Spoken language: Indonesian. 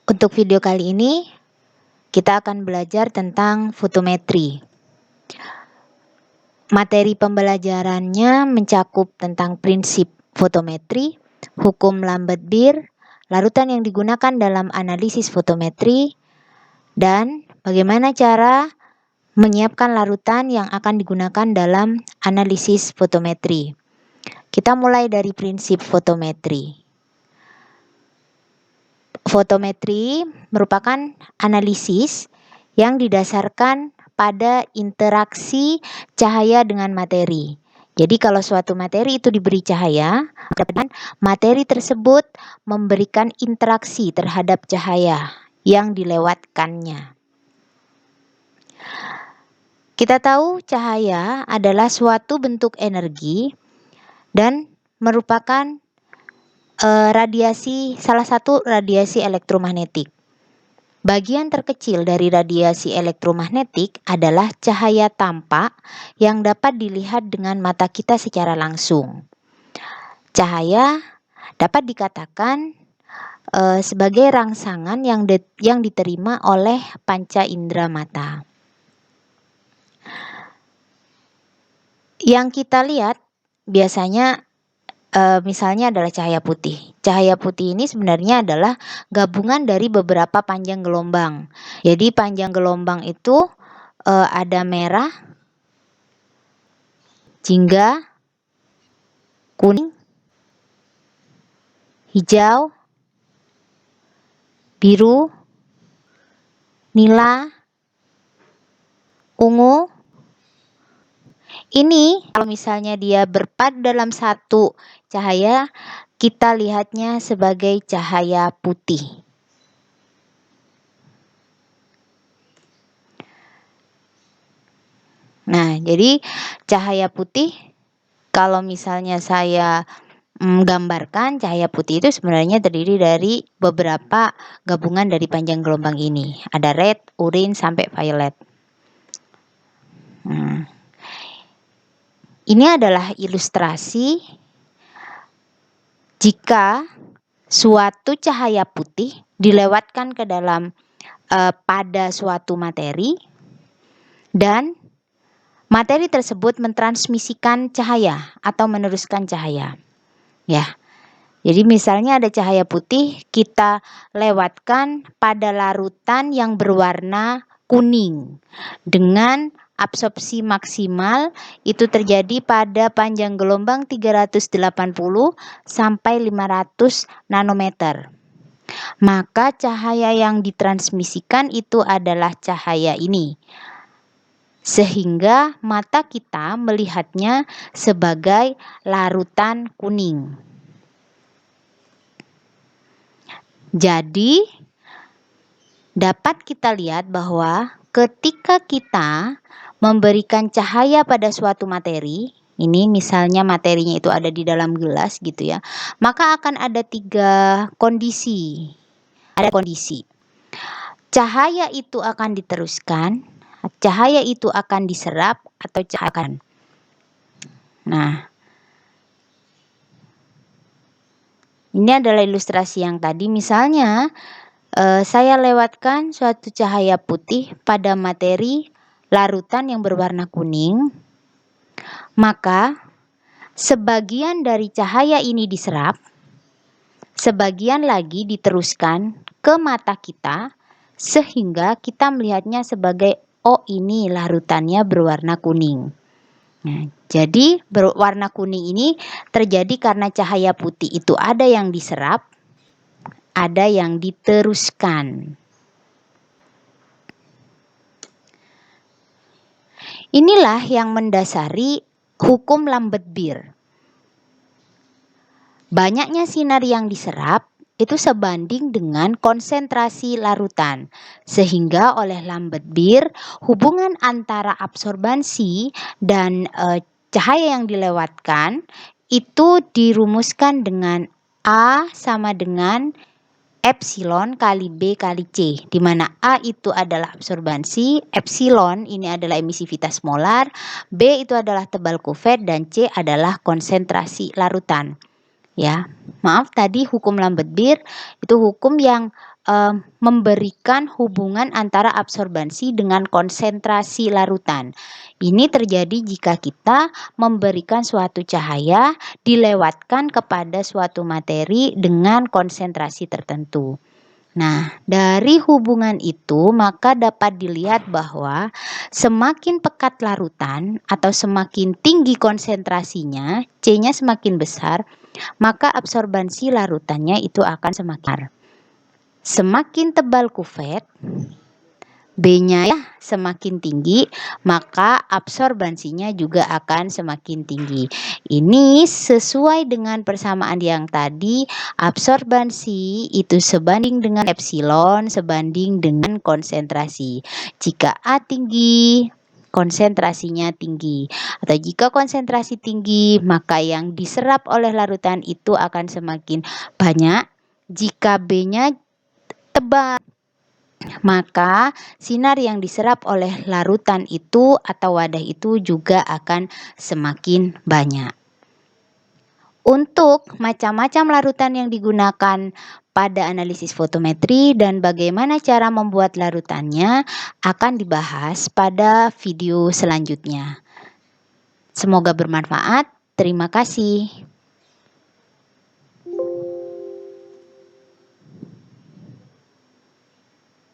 Untuk video kali ini, kita akan belajar tentang fotometri. Materi pembelajarannya mencakup tentang prinsip fotometri, hukum Lambert-Beer, larutan yang digunakan dalam analisis fotometri, dan bagaimana cara menyiapkan larutan yang akan digunakan dalam analisis fotometri. Kita mulai dari prinsip fotometri. Fotometri merupakan analisis yang didasarkan pada interaksi cahaya dengan materi. Jadi kalau suatu materi itu diberi cahaya, materi tersebut memberikan interaksi terhadap cahaya yang dilewatkannya. Kita tahu cahaya adalah suatu bentuk energi dan merupakan salah satu radiasi elektromagnetik. Bagian terkecil dari radiasi elektromagnetik adalah cahaya tampak yang dapat dilihat dengan mata kita secara langsung. Cahaya dapat dikatakan sebagai rangsangan yang diterima oleh panca indera mata. Yang kita lihat biasanya misalnya adalah cahaya putih. Cahaya putih ini sebenarnya adalah gabungan dari beberapa panjang gelombang. Jadi panjang gelombang itu ada merah, jingga, kuning, hijau, biru, nila, ungu. Ini kalau misalnya dia berpadu dalam satu cahaya, kita lihatnya sebagai cahaya putih. Nah, jadi cahaya putih, kalau misalnya saya gambarkan, cahaya putih itu sebenarnya terdiri dari beberapa gabungan dari panjang gelombang ini. Ada red, orange, sampai violet. Ini adalah ilustrasi jika suatu cahaya putih dilewatkan ke dalam pada suatu materi dan materi tersebut mentransmisikan cahaya atau meneruskan cahaya. Ya. Jadi misalnya ada cahaya putih, kita lewatkan pada larutan yang berwarna kuning dengan absorpsi maksimal itu terjadi pada panjang gelombang 380 sampai 500 nanometer. Maka cahaya yang ditransmisikan itu adalah cahaya ini. Sehingga mata kita melihatnya sebagai larutan kuning. Jadi dapat kita lihat bahwa ketika kita memberikan cahaya pada suatu materi, ini misalnya materinya itu ada di dalam gelas gitu ya, maka akan ada 3 kondisi. Ada kondisi. Cahaya itu akan diteruskan, cahaya itu akan diserap, atau cahaya akan. Nah, ini adalah ilustrasi yang tadi. Misalnya, saya lewatkan suatu cahaya putih pada materi larutan yang berwarna kuning, maka sebagian dari cahaya ini diserap, sebagian lagi diteruskan ke mata kita, sehingga kita melihatnya sebagai, oh ini larutannya berwarna kuning. Nah, jadi berwarna kuning ini terjadi karena cahaya putih itu ada yang diserap, ada yang diteruskan. Inilah yang mendasari hukum Lambert-Beer. Banyaknya sinar yang diserap itu sebanding dengan konsentrasi larutan. Sehingga oleh Lambert-Beer, hubungan antara absorbansi dan cahaya yang dilewatkan itu dirumuskan dengan A sama dengan epsilon kali B kali C, di mana A itu adalah absorbansi, epsilon ini adalah emisivitas molar, B itu adalah tebal Couvet, dan C adalah konsentrasi larutan. Ya, maaf tadi hukum Lambert-Beer itu hukum yang memberikan hubungan antara absorbansi dengan konsentrasi larutan. Ini terjadi jika kita memberikan suatu cahaya dilewatkan kepada suatu materi dengan konsentrasi tertentu. Nah, dari hubungan itu maka dapat dilihat bahwa semakin pekat larutan atau semakin tinggi konsentrasinya, C-nya semakin besar, maka absorbansi larutannya itu akan semakin besar. Semakin tebal kuvert, B-nya ya semakin tinggi, maka absorbansinya juga akan semakin tinggi. Ini sesuai dengan persamaan yang tadi, absorbansi itu sebanding dengan epsilon sebanding dengan konsentrasi. Jika A tinggi, konsentrasinya tinggi. Atau jika konsentrasi tinggi, maka yang diserap oleh larutan itu akan semakin banyak. Jika B-nya tebal, maka sinar yang diserap oleh larutan itu atau wadah itu juga akan semakin banyak. Untuk macam-macam larutan yang digunakan pada analisis fotometri dan bagaimana cara membuat larutannya akan dibahas pada video selanjutnya. Semoga bermanfaat. Terima kasih.